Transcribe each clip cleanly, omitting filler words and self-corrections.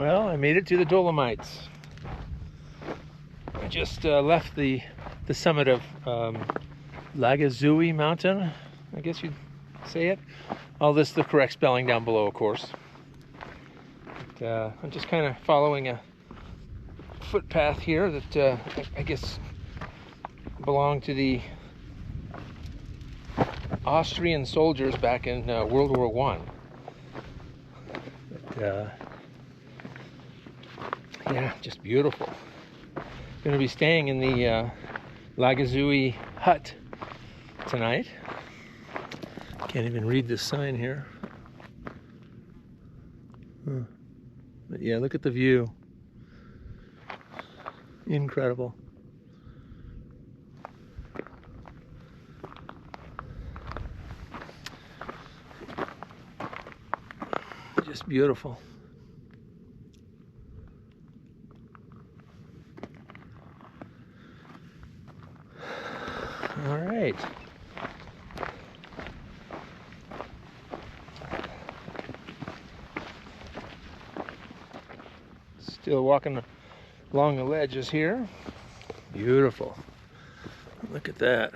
Well, I made it to the Dolomites. I just left the summit of Lagazoui mountain, I guess you'd say it. All this the correct spelling down below, of course. But, I'm just kind of following a footpath here that I guess belonged to the Austrian soldiers back in World War I. But, yeah, just beautiful. Going to be staying in the Lagazoui hut tonight. Can't even read this sign here. But yeah, look at the view. Incredible. Just beautiful. All right. Still walking along the ledges here. Beautiful. Look at that.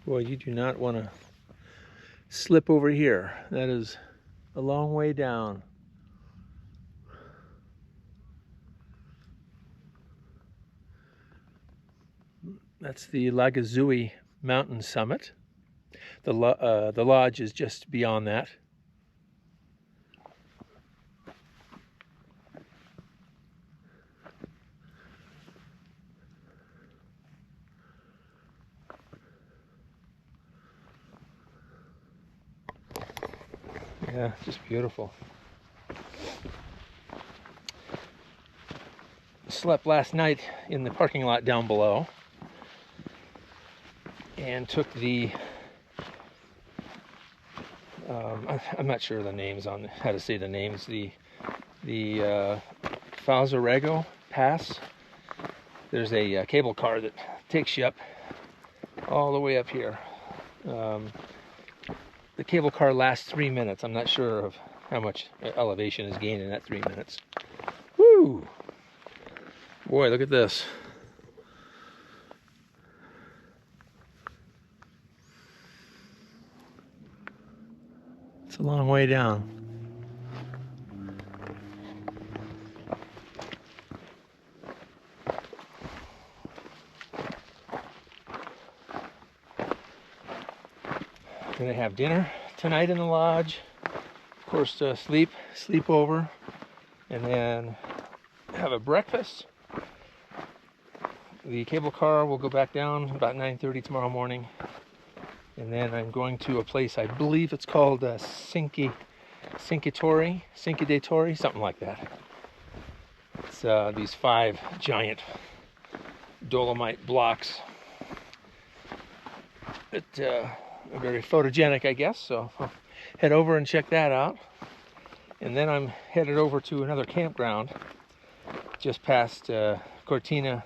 Boy, you do not want to slip over here. That is a long way down. That's the Lagazoui mountain summit. The lodge is just beyond that. Yeah, just beautiful. Slept last night in the parking lot down below and took the I'm not sure the names on how to say the names. The Falzarego Pass. There's a cable car that takes you up all the way up here. The cable car lasts 3 minutes. I'm not sure of how much elevation is gained in that 3 minutes. Woo! Boy, look at this. It's a long way down. Gonna have dinner tonight in the lodge. Of course, sleep over, and then have a breakfast. The cable car will go back down about 9:30 tomorrow morning, and then I'm going to a place, I believe it's called Cinque de Torri, something like that. It's these 5 giant Dolomite blocks that are very photogenic, I guess. So I'll head over and check that out, and then I'm headed over to another campground just past Cortina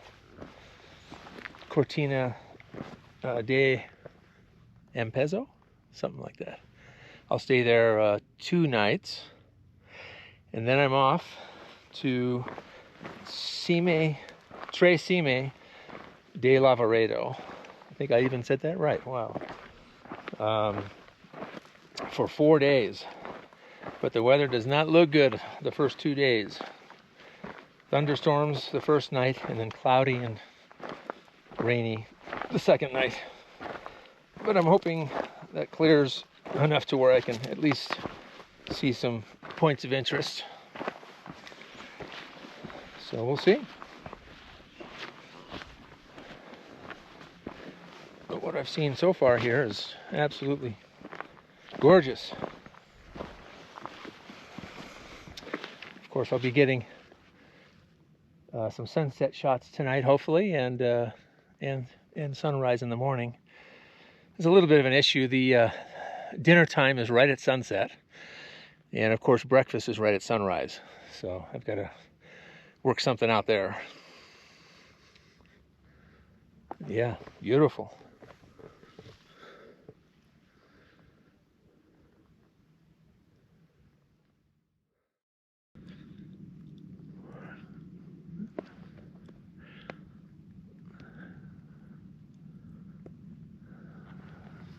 de Ampezzo, something like that. I'll stay there 2 nights, and then I'm off to Tre Cime de Lavaredo. I think I even said that right. Wow. For 4 days, but the weather does not look good the first 2 days. Thunderstorms the first night, and then cloudy and rainy the second night. But I'm hoping that clears enough to where I can at least see some points of interest. So we'll see. But what I've seen so far here is absolutely gorgeous. Of course, I'll be getting some sunset shots tonight, hopefully, and sunrise in the morning. There's a little bit of an issue. The dinner time is right at sunset, and of course breakfast is right at sunrise. So I've got to work something out there. Yeah, beautiful.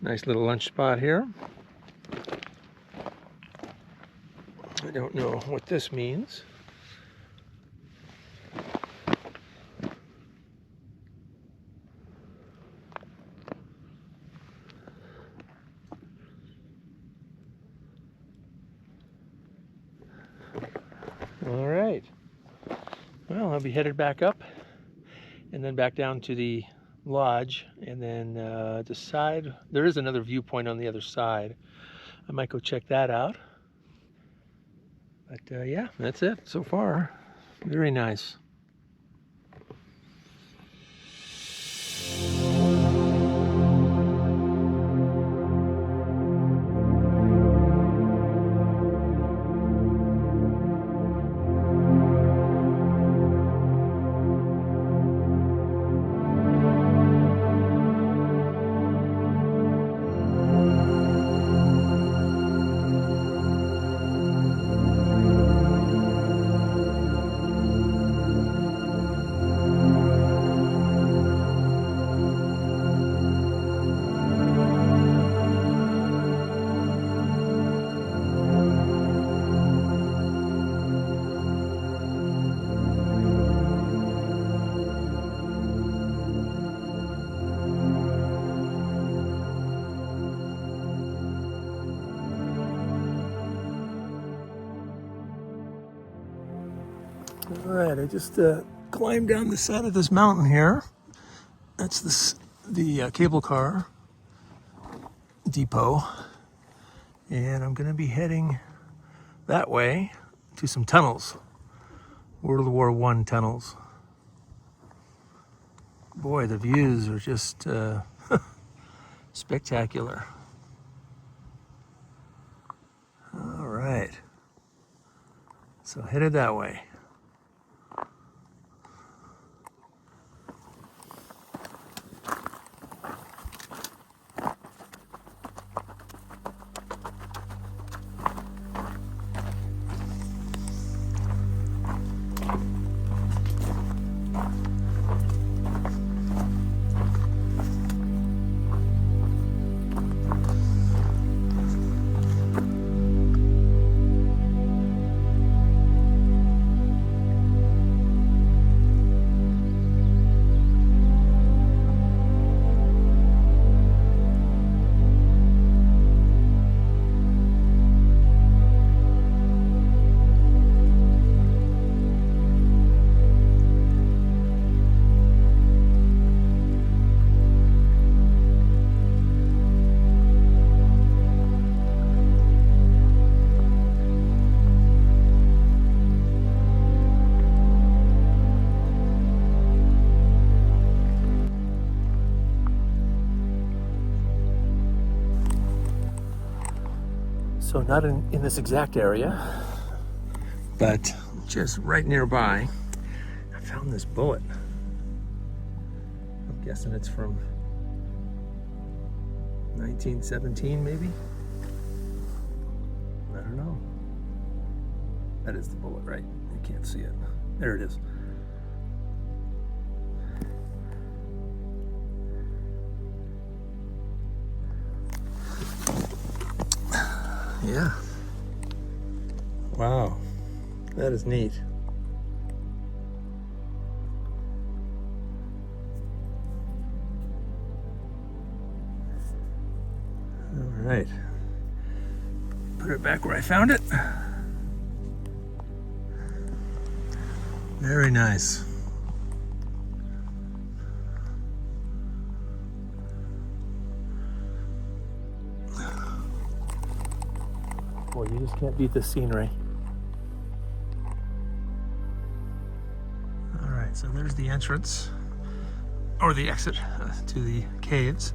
Nice little lunch spot here. I don't know what this means. All right. Well, I'll be headed back up and then back down to the lodge and then decide. There is another viewpoint on the other side. I might go check that out. But yeah, that's it so far. Very nice. All right, I just climbed down the side of this mountain here. That's the cable car depot. And I'm gonna be heading that way to some tunnels. World War I tunnels. Boy, the views are just spectacular. All right, so headed that way. So not in this exact area, but just right nearby, I found this bullet. I'm guessing it's from 1917, maybe? I don't know. That is the bullet, right? You can't see it. There it is. Yeah. Wow. That is neat. All right. Put it back where I found it. Very nice. Boy, you just can't beat the scenery. All right, so there's the entrance, or the exit to the caves.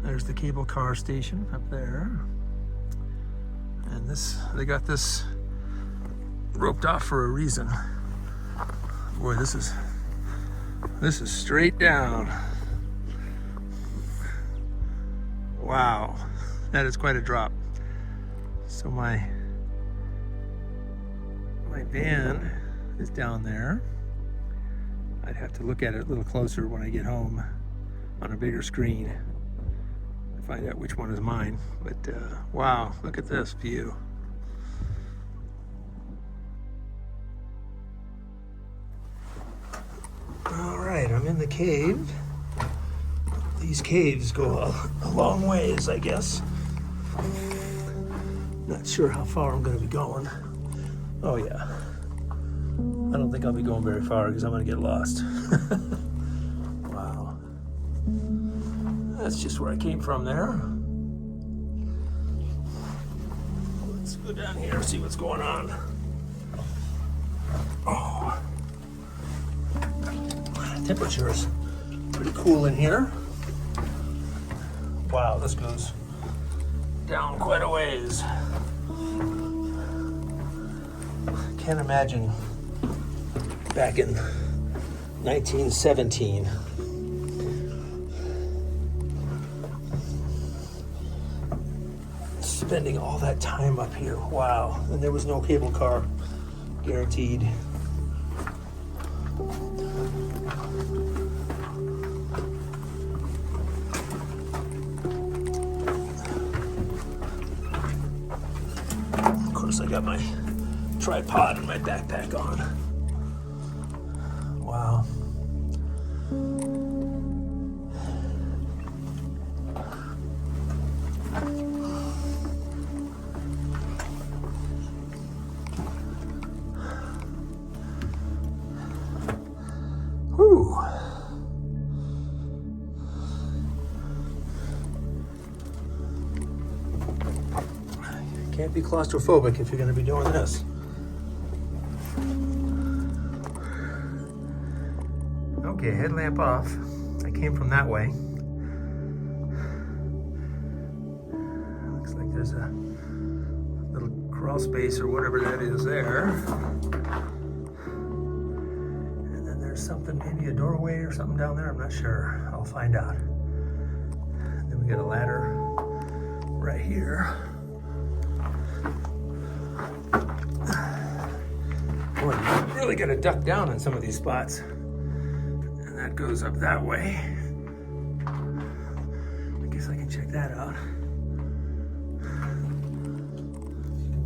There's the cable car station up there. And they got this roped off for a reason. Boy, this is straight down. Wow, that is quite a drop. So my van is down there. I'd have to look at it a little closer when I get home on a bigger screen if find out which one is mine. But wow, look at this view. All right, I'm in the cave. These caves go a long ways, I guess. Not sure how far I'm going to be going. Oh yeah. I don't think I'll be going very far because I'm going to get lost. Wow. That's just where I came from there. Let's go down here and see what's going on. Oh. Temperature is pretty cool in here. Wow, this goes down quite a ways. Can't imagine back in 1917 spending all that time up here. Wow. And there was no cable car guaranteed. Of course, I got my tripod and my backpack on. Wow. Whew. Can't be claustrophobic if you're going to be doing this. Okay, headlamp off. I came from that way. Looks like there's a little crawl space or whatever that is there. And then there's something, maybe a doorway or something down there. I'm not sure. I'll find out. And then we got a ladder right here. Boy, you really got to duck down in some of these spots. And that goes up that way. I guess I can check that out.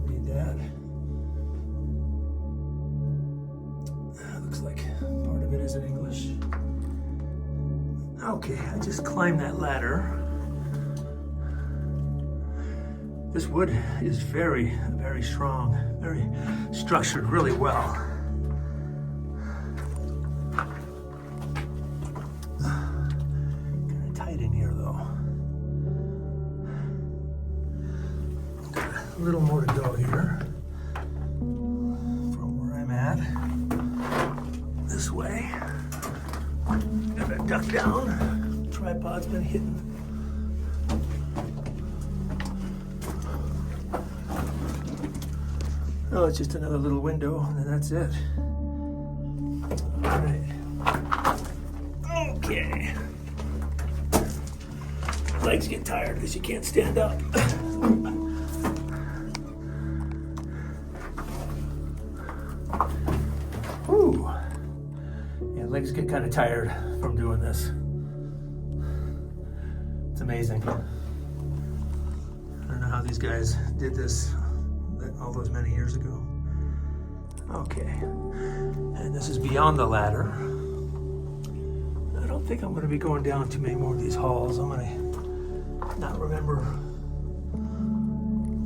Read that. Looks like part of it is in English. Okay, I just climbed that ladder. This wood is very, very strong, very structured really well. Kind of tight in here though. Got a little more to go here from where I'm at. This way. Gotta duck down. Tripod's been hitting. Oh, it's just another little window, and then that's it. All right. Okay. Legs get tired because you can't stand up. Whew. Yeah, legs get kind of tired from doing this. It's amazing. I don't know how these guys did this all those many years ago. Okay, and this is beyond the ladder. I don't think I'm going to be going down too many more of these halls. I'm going to not remember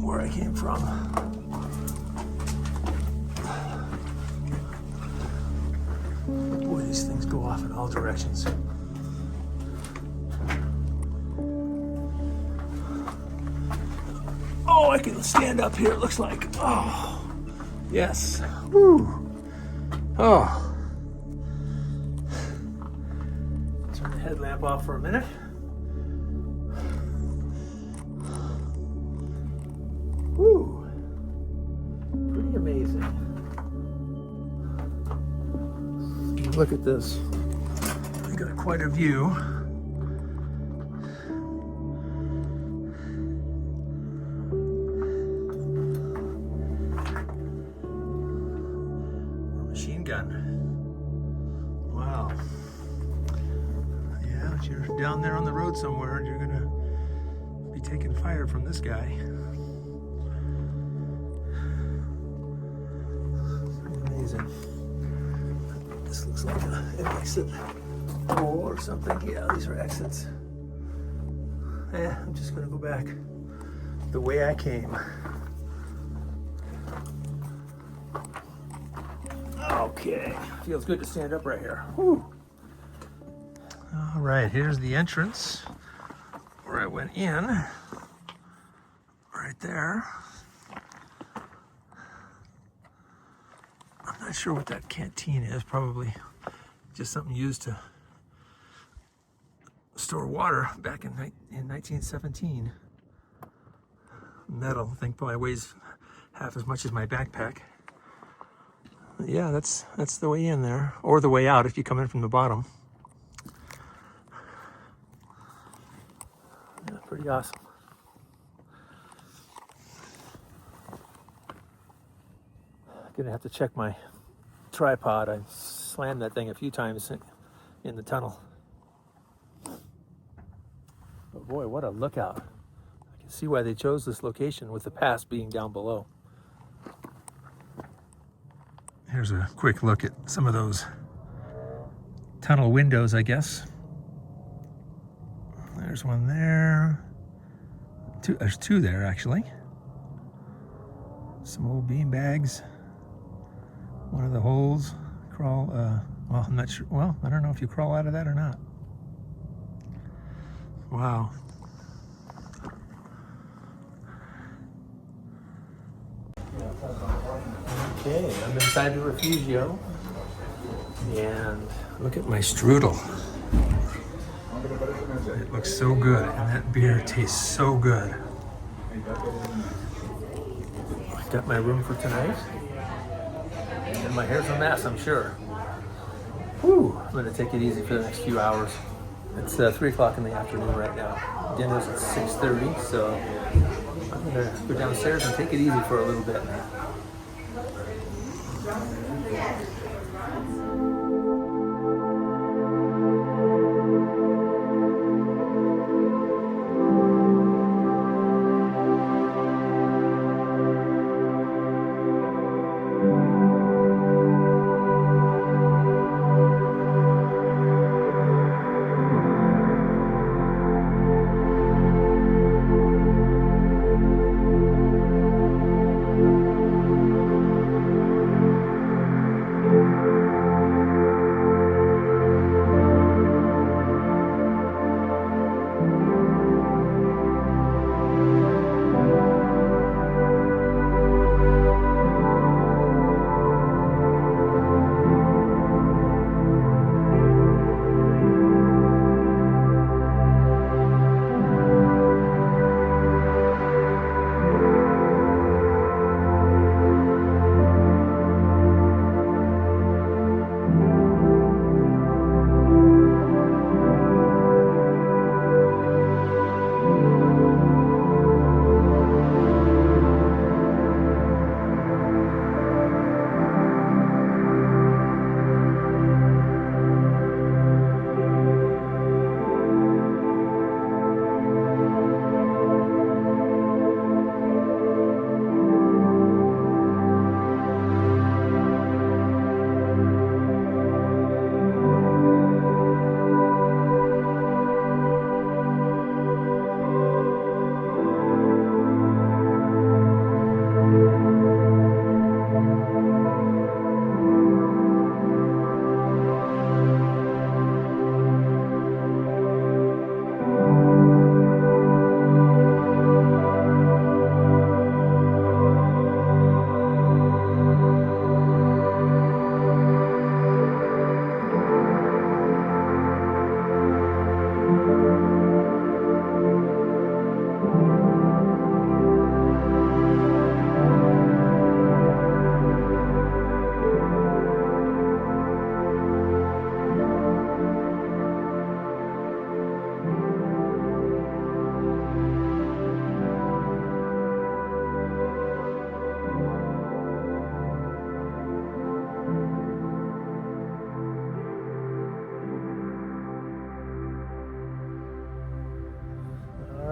where I came from. Boy, these things go off in all directions. Oh, I can stand up here, it looks like. Oh, yes. Woo. Oh. Turn the headlamp off for a minute. Woo. Pretty amazing. Look at this. I got quite a view. Machine gun. Wow. Yeah, if you're down there on the road somewhere and you're gonna taking fire from this guy. Amazing. This looks like an exit hole or something. Yeah, these are exits. I'm just gonna go back the way I came. Okay, feels good to stand up right here. Whew. All right, here's the entrance where I went in, right there. I'm not sure what that canteen is, probably just something used to store water back in 1917. Metal, I think probably weighs half as much as my backpack. Yeah, that's the way in there, or the way out if you come in from the bottom. Yeah, pretty awesome. Gonna have to check my tripod. I slammed that thing a few times in the tunnel. But boy, what a lookout. I can see why they chose this location with the pass being down below. Here's a quick look at some of those tunnel windows, I guess. There's one there. There's two there, actually. Some old bean bags. One of the holes. Crawl, well, I'm not sure. Well, I don't know if you crawl out of that or not. Wow. Okay, I'm inside the Refugio, and look at my strudel. It looks so good, and that beer tastes so good. I've got my room for tonight, and my hair's a mess, I'm sure. Whew, I'm gonna take it easy for the next few hours. It's 3 o'clock in the afternoon right now. Dinner's at 6:30, so I'm gonna go downstairs and take it easy for a little bit.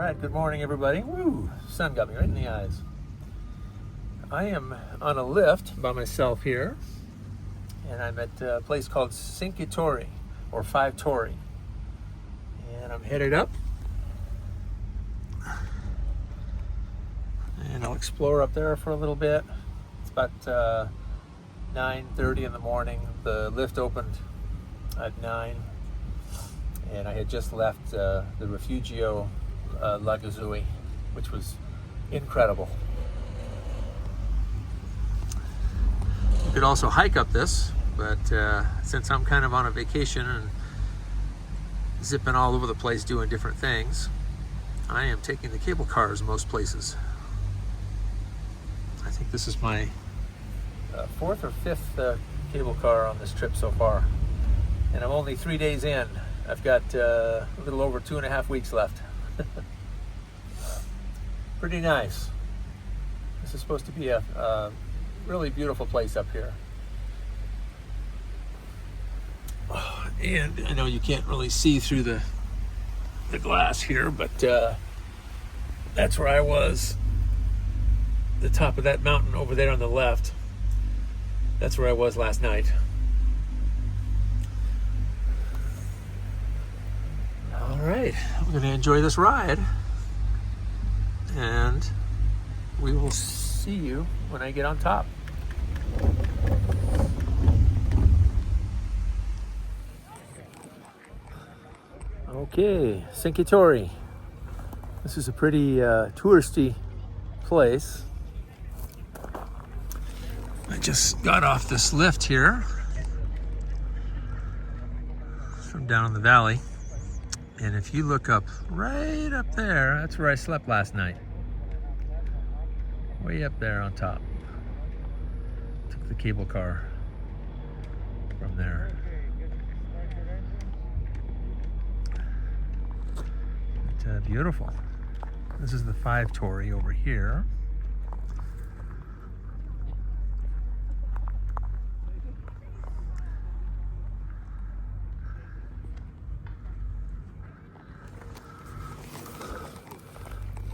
right, good morning everybody. Woo, sun got me right in the eyes. I am on a lift by myself here, and I'm at a place called Cinque Torri, or Five Torri. And I'm headed up, and I'll explore up there for a little bit. It's about 9:30 in the morning. The lift opened at 9, and I had just left the Refugio Lagazoui, which was incredible. You could also hike up this, but since I'm kind of on a vacation and zipping all over the place doing different things, I am taking the cable cars most places. I think this is my fourth or fifth cable car on this trip so far, and I'm only 3 days in. I've got a little over 2.5 weeks left. Pretty nice. This is supposed to be a really beautiful place up here. Oh, and I know you can't really see through the glass here, but that's where I was. The top of that mountain over there on the left. That's where I was last night. All right, I'm going to enjoy this ride, and we will see you when I get on top. Okay, Cinque Torri. This is a pretty touristy place. I just got off this lift here from down in the valley, and if you look up right up there, that's where I slept last night. Way up there on top. Took the cable car from there. But, beautiful. This is the Five Torri over here.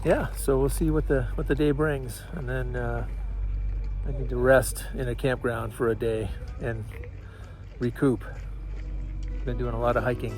Yeah, so we'll see what the day brings, and then I need to rest in a campground for a day and recoup. Been doing a lot of hiking.